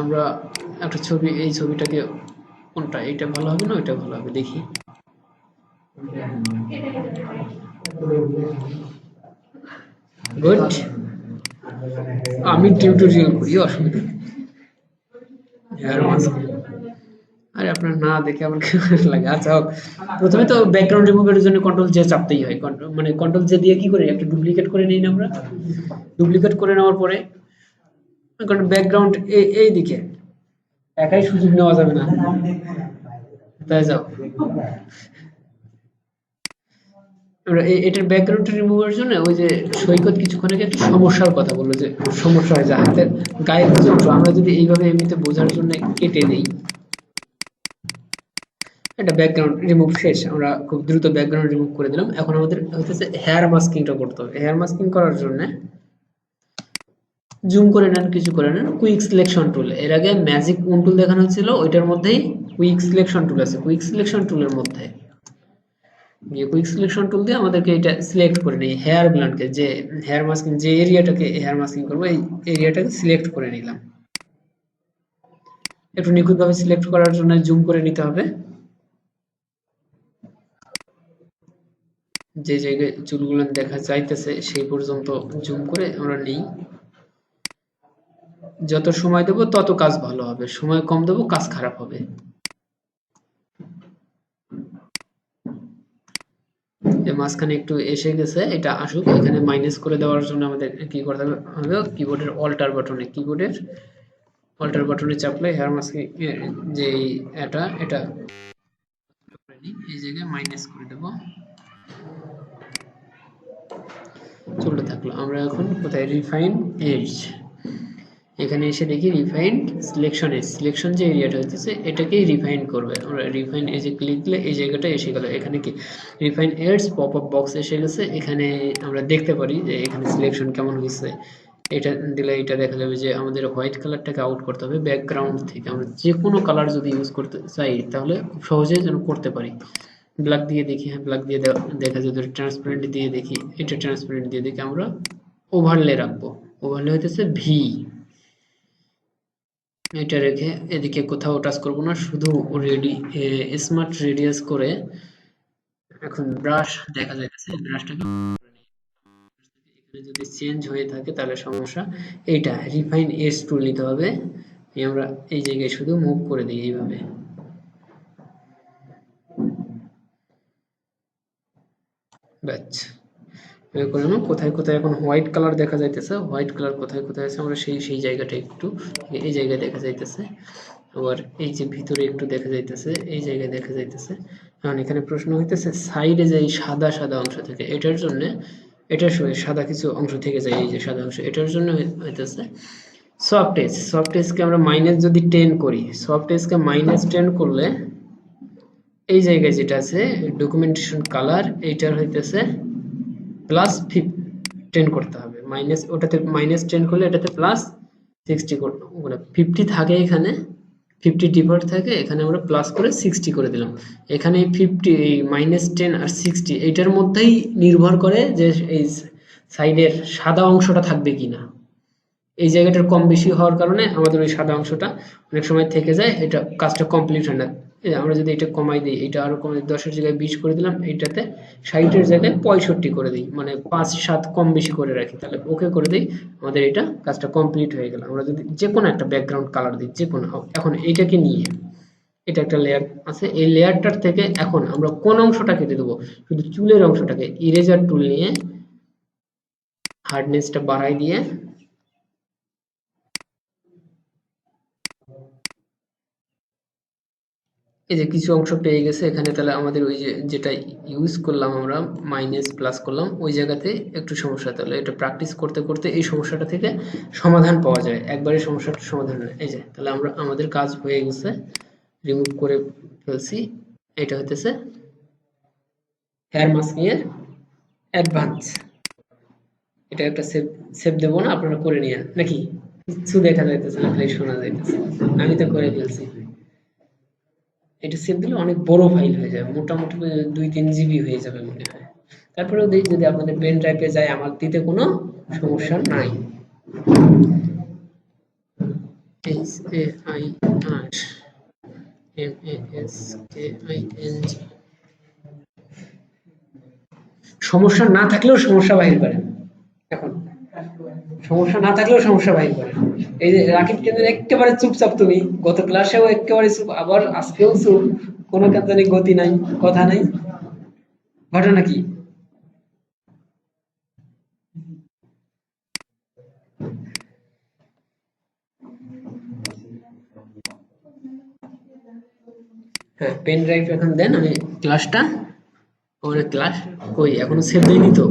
আমরা একটা ছবি, এই ছবিটাকে কোনটা, এইটা ভালো হবে না ওইটা ভালো হবে দেখি। গুড, আমি টিউটোরিয়াল করি, অসুবিধা নেই। হেয়ার মাস্ক, আরে আপনার না দেখে আমার কি লাগে। আচ্ছা হোক, প্রথমে তো ব্যাকগ্রাউন্ড রিমুভের জন্য কন্ট্রোল জে চাপতেই হয়। মানে কন্ট্রোল জে দিয়ে কি করি, একটা ডুপ্লিকেট করে নিই না আমরা। ডুপ্লিকেট করে নেওয়ার পরে কারণ ব্যাকগ্রাউন্ড এই দিকে একাই সুযোগ নেওয়া যাবে না, তাই যাও। আমরা এটার ব্যাকগ্রাউন্ডটা রিমুভের জন্য ওই যে সৈকত কিছুক্ষণ আগে একটা সমস্যার কথা বললো, যে সমস্যা হয় যে হাতের গায়ের কিছু অংশ আমরা যদি এইভাবে এমনিতে বোঝার জন্য কেটে দিই। এটা ব্যাকগ্রাউন্ড রিমুভ শেষ, আমরা খুব দ্রুত ব্যাকগ্রাউন্ড রিমুভ করে দিলাম। এখন আমাদের হচ্ছে হেয়ার মাস্কিংটা করতে হবে। হেয়ার মাস্কিং করার জন্য জুম করে নেন, কিছু করে নেন, কুইক সিলেকশন টুল, এর আগে ম্যাজিক কোন টুল দেখানো হচ্ছিল ওইটার মধ্যেই কুইক সিলেকশন টুল আছে। কুইক সিলেকশন টুলের মধ্যে গিয়ে কুইক সিলেকশন টুল দিয়ে আমাদেরকে এটা সিলেক্ট করে নিই, হেয়ার ব্লান্ডকে, যে হেয়ার মাস্কিং যে এরিয়াটাকে হেয়ার মাস্কিং করবো এই এরিয়াটাকে সিলেক্ট করে নিলাম। একটু নিখুঁতভাবে সিলেক্ট করার জন্য জুম করে নিতে হবে। যে জায়গায় চুলগুলো দেখা যাইতেছে সেই পর্যন্ত জুম করে আমরা নিই। যত সময় দেবো তত কাজ ভালো হবে, সময় কম দেবো কাজ খারাপ হবে। মাঝখানে একটু এসে গেছে, এটা আসুক। এখানে মাইনাস করে দেওয়ার জন্য আমাদের কি করতে হবে, কিবোর্ডের অল্টার বাটনে চাপলে হেয়ার মাস্কিং যে এটা এই জায়গায় মাইনাস করে দেব, চলতে থাকলো। আমরা এখন কোথায়, রিফাইন এজ, এখানে এসে দেখি রিফাইন সিলেকশন যে এরিয়াটা হচ্ছে এটাকেই রিফাইন করবে। আমরা রিফাইন এজে ক্লিক দিলে এই জায়গাটা এসে গেল। এখানে কি refine ads pop up box এসে গেছে। এখানে আমরা দেখতে পারি যে এখানে সিলেকশন কেমন হয়েছে। এটা দিলে এটা দেখা যাবে যে আমাদের হোয়াইট কালারটাকে আউট করতে হবে ব্যাকগ্রাউন্ড থেকে। আমরা যে কোনো কালার যদি ইউজ করতে চাই তাহলে খুব সহজে যেন করতে পারি। ব্ল্যাক দিয়ে দেখি, হ্যাঁ ব্ল্যাক দিয়ে দেখা যায়। ট্রান্সপারেন্ট দিয়ে দেখি, এটা ট্রান্সপারেন্ট দিয়ে দেখি। আমরা ওভারলে রাখবো, ওভারলে হইতেছে ভি, এটা রেখে এদিকে কোথাও টাচ করব না, শুধু স্মার্ট রেডিয়াস করে। এখন ব্রাশ দেখা যাচ্ছে, ব্রাশটাকে এখানে যদি চেঞ্জ হয়ে থাকে তাহলে সমস্যা। এইটা রিফাইন এজ টুল নিতে হবে। আমরা এই জায়গায় শুধু মুভ করে দিই এইভাবে। ব্যাস, কোথায় কোথায় এখন হোয়াইট কালার দেখা যাইতেছে, হোয়াইট কালার কোথায় কোথায় আছে আমরা সেই জায়গাটা একটু এই জায়গায় দেখা যাইতেছে। আবার এই যে ভিতরে একটু দেখা যাইতেছে, এই জায়গায় দেখা যাইতেছে। এখন এখানে প্রশ্ন হইতেছে সাইডে যে সাদা সাদা অংশ থাকে এটার জন্য, এটার সাদা কিছু অংশ থেকে যায়, এই যে সাদা অংশ, এটার জন্য হইতেছে সফট এজকে আমরা মাইনাস যদি 10 করি, সফট এজকে মাইনাস 10 করলে এই জায়গায় যেটা আছে ডকুমেন্টেশন কালার, এইটার হইতেছে প্লাস 10 করতে হবে। মাইনাস ওটাতে মাইনাস 10 করলে এটাতে প্লাস 60 করতে হবে। 50 থাকে এখানে, 50 ডিফল্ট থাকে, এখানে আমরা প্লাস করে 60 করে দিলাম। এখানে 50 এই -10 আর 60 এইটার মধ্যেই নির্ভর করে যে এই সাইডের সাদা অংশটা থাকবে কিনা। এই জায়গাটার কম বেশি হওয়ার কারণে আমাদের ওই সাদা অংশটা অনেক সময় থেকে যায়, এটা কাজটা কমপ্লিট হয় না। আমরা যদি এটা কমাই দিই, এটা আরো কমাই 10-এর জায়গায় 20 করে দিলাম, এইটাতে 60-এর জায়গায় 65 করে দিই, মানে 5-7 কম বেশি করে রাখি, তাহলে ওকে করে দিই, আমাদের এটা কাজটা কমপ্লিট হয়ে গেল। আমরা যদি যে কোনো একটা ব্যাকগ্রাউন্ড কালার দিই, যে কোনো। এখন এইটাকে নিয়ে এটা একটা লেয়ার আছে, এই লেয়ারটার থেকে এখন আমরা কোন অংশটা কেটে দেবো, শুধু চুলের অংশটাকে ইরেজার টুল নিয়ে হার্ডনেসটা বাড়াই দিয়ে এই যে কিছু অংশ পেয়ে গেছে এখানে। তাহলে আমাদের ওই যে যেটা ইউজ করলাম আমরা মাইনাস প্লাস করলাম ওই জায়গাতে একটু সমস্যা, তাহলে এটা প্র্যাকটিস করতে করতে এই সমস্যাটা থেকে সমাধান পাওয়া যায়, একবারে সমস্যাটা সমাধান হয়। এই যে তাহলে আমরা আমাদের কাজ হয়ে গেছে, রিমুভ করে ফেলছি। এটা হইতেছে হেয়ার মাস্কিং এর অ্যাডভান্স। এটা একটা সেভ সেভ দেবো না, আপনারা করে নিয়েন নাকি? কিছু দেখা যাইতেছে না, খালি শোনা যাইতেছে। আমি তো করে ফেলছি। এটা সেভ দিলে অনেক বড় ফাইল হয়ে যাবে, মোটামুটি 2-3 জিবি হয়ে যাবে মনে হয়। তারপরেও দেখি যদি আপনাদের পেন ড্রাইভে যায়, আমার দিতে কোনো সমস্যা নাই। SAIRMASKING। সমস্যা না থাকলেও সমস্যা বাহির করেন। এখন সমস্যা না থাকলেও সমস্যা বাহির করেন। এই যে রাকিব কেন্দ্রের একেবারে চুপচাপ, তুমি গত ক্লাসেও একেবারে চুপ, আবার আজকেও চুপ, কোনো জানি গতি নাই, কথা নাই, ঘটনা কি? হ্যাঁ, পেন ড্রাইভ এখন দেন, আমি ক্লাসটা, ওর ক্লাস কই এখনো সেভ দেয়নি তো।